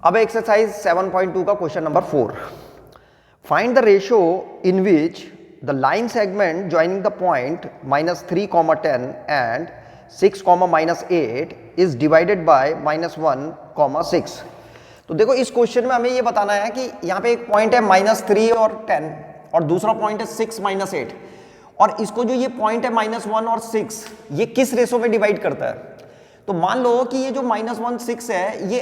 अब एक्सरसाइज 7.2 का question number 4, find the ratio in which the line segment joining the point -3, 10 and 6, -8 is divided by -1, 6। तो देखो इस question में हमें ये बताना है कि यहाँ पे एक पॉइंट है -3 और 10 और दूसरा पॉइंट है 6, -8, और इसको जो ये पॉइंट है -1 और 6 ये किस रेशो में डिवाइड करता है। तो मान लो कि ये जो -1, 6 है ये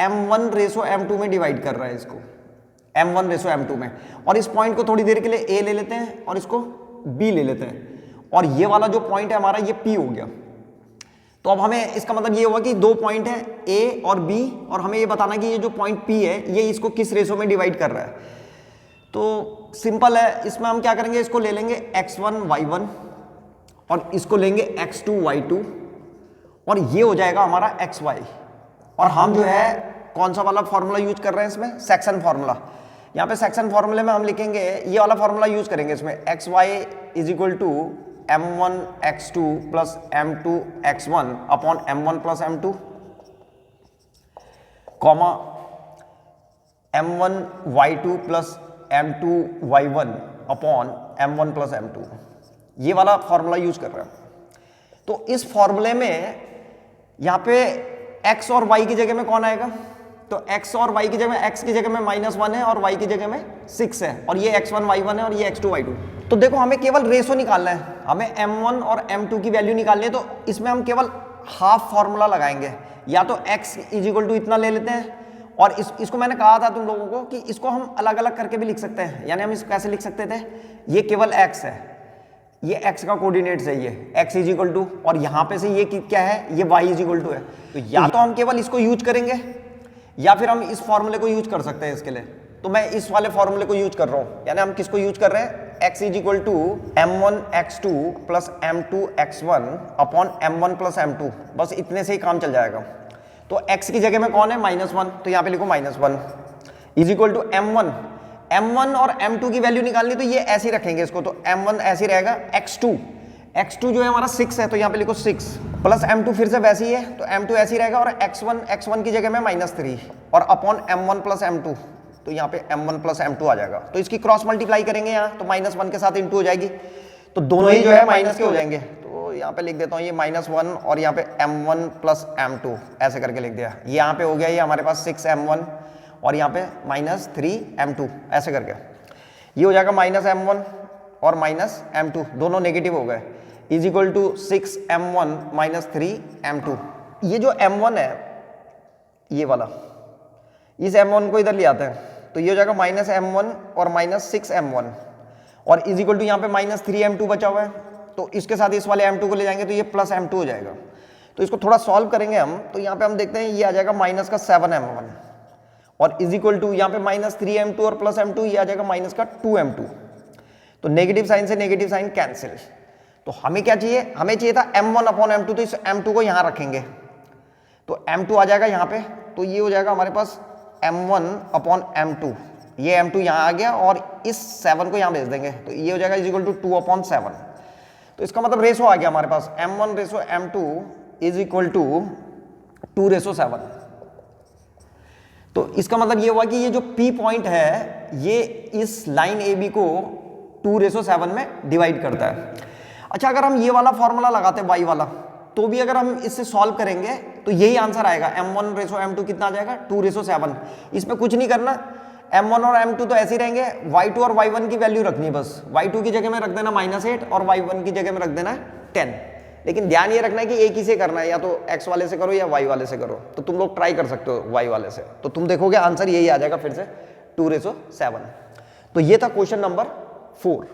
m1 रेशो m2 में डिवाइड कर रहा है, इसको m1 रेशो m2 में, और इस पॉइंट को थोड़ी देर के लिए a ले लेते हैं और इसको b ले लेते हैं, और ये वाला जो पॉइंट है हमारा ये p हो गया। तो अब हमें इसका मतलब ये हुआ कि दो पॉइंट है a और b, और हमें ये बताना कि ये जो पॉइंट p है ये इसको किस रेशो में डिवाइड कर रहा है। तो सिंपल है, इसमें हम क्या करेंगे, इसको ले लेंगे x1 y1 और इसको लेंगे x2 y2 और ये हो जाएगा हमारा xy। और हम जो है कौन सा वाला फॉर्मूला यूज कर रहे हैं इसमें, सेक्शन फॉर्मूला। यहाँ पे सेक्शन फॉर्मूले में हम लिखेंगे ये वाला फॉर्मूला यूज करेंगे इसमें, xy is equal to m1 x2 plus m2 x1 upon m1 plus m2 comma m1 y2 plus m2 y1 upon m1 plus m2, ये वाला फॉर्मूला यूज कर रहे हैं। तो इस फॉर्मूले में यहाँ पे x और y की जगह में कौन आएगा, तो x और y की जगह में, x की जगह में -1 है और y की जगह में 6 है, और ये x1 y1 है और ये x2 y2। तो देखो हमें केवल रेशो निकालना है, हमें m1 और m2 की वैल्यू निकालनी है। तो इसमें हम केवल हाफ फॉर्मूला लगाएंगे, या तो x इज इक्वल टू इतना ले लेते हैं, और इसको मैंने कहा था तुम लोगों को कि इसको हम अलग अलग करके भी लिख सकते हैं। यानी हम इसको कैसे लिख सकते थे, ये केवल x है, ये x का कोऑर्डिनेट्स है, ये x इज इक्वल टू, और यहाँ पे से ये क्या है, ये y इज इक्वल टू है। तो या तो हम केवल इसको यूज करेंगे या फिर हम इस फॉर्मूले को यूज कर सकते हैं इसके लिए। तो मैं इस वाले फॉर्मूले को यूज कर रहा हूँ, यानी हम किसको यूज कर रहे हैं, x is equal to m1 x2 plus m2 x1 upon m1 plus m2, बस इतने से ही काम चल जाएगा। तो x की जगह में कौन है, -1, तो यहाँ पे लिखो -1 इज इक्वल टू m1 और m2 की वैल्यू निकालनी, तो ये ऐसे ही रखेंगे इसको, तो m1 ऐसे ही रहेगा, x2 जो है हमारा 6 है, तो यहाँ पे लिखो 6 प्लस m2 फिर से वैसे ही है, तो m2 ऐसे ही रहेगा, और x1 की जगह में -3 और अपॉन m1 प्लस m2, तो यहाँ पे m1 प्लस m2 आ जाएगा। तो इसकी क्रॉस मल्टीप्लाई करेंगे यहाँ, तो -1 के साथ इंटू हो जाएगी, तो दोनों ही जो है माइनस के हो जाएंगे। तो यहाँ पे लिख देता हूँ ये -1 और यहाँ पे m1 प्लस m2 ऐसे करके लिख दिया। ये यहाँ पे हो गया, ये हमारे पास 6m1 और यहाँ पे -3m2 ऐसे करके, ये हो जाएगा -m1 और -m2 दोनों नेगेटिव हो गए, is equal to 6m1 -3m2। ये जो m1 है ये वाला, इस m1 को इधर ले आते हैं, तो ये हो जाएगा -m1 और -6m1 और इज इक्वल टू यहाँ पे -3m2 बचा हुआ है, तो इसके साथ इस वाले m2 को ले जाएंगे तो ये प्लस m2 हो जाएगा। तो इसको थोड़ा सॉल्व करेंगे हम, तो यहाँ पे हम देखते हैं ये आ जाएगा -7m1 और इज इक्वल टू यहाँ पे -3m2 और प्लस m2, ये आ जाएगा -2m2। तो नेगेटिव साइन से नेगेटिव साइन कैंसिल। तो हमें क्या चाहिए, हमें चाहिए था m1 अपॉन m2, तो इस m2 को यहाँ रखेंगे, तो m2 आ जाएगा यहाँ पे, तो ये हो जाएगा हमारे पास m1 अपॉन m2, ये m2 यहाँ आ गया और इस 7 को यहाँ भेज देंगे, तो ये हो जाएगा इज इक्वल टू 2/7। तो इसका मतलब रेशो आ गया हमारे पास m1 ratio m2 is equal to 2/7। तो इसका मतलब ये हुआ कि ये जो P पॉइंट है ये इस लाइन AB को 2/7 में डिवाइड करता है। अच्छा, अगर हम ये वाला फॉर्मूला लगाते हैं y वाला, तो भी अगर हम इससे सॉल्व करेंगे तो यही आंसर आएगा, m1 रेशो m2 कितना आ जाएगा, 2/7। इसमें कुछ नहीं करना, m1 और m2 तो ऐसे ही रहेंगे, y2 और y1 की वैल्यू रखनी है बस। y2 की जगह में रख देना -8 और y1 की जगह में रख देना 10। लेकिन ध्यान ये रखना है कि एक ही से करना है, या तो x वाले से करो या y वाले से करो। तो तुम लोग ट्राई कर सकते हो y वाले से, तो तुम देखोगे आंसर यही आ जाएगा फिर से 2/7। तो ये था क्वेश्चन नंबर 4।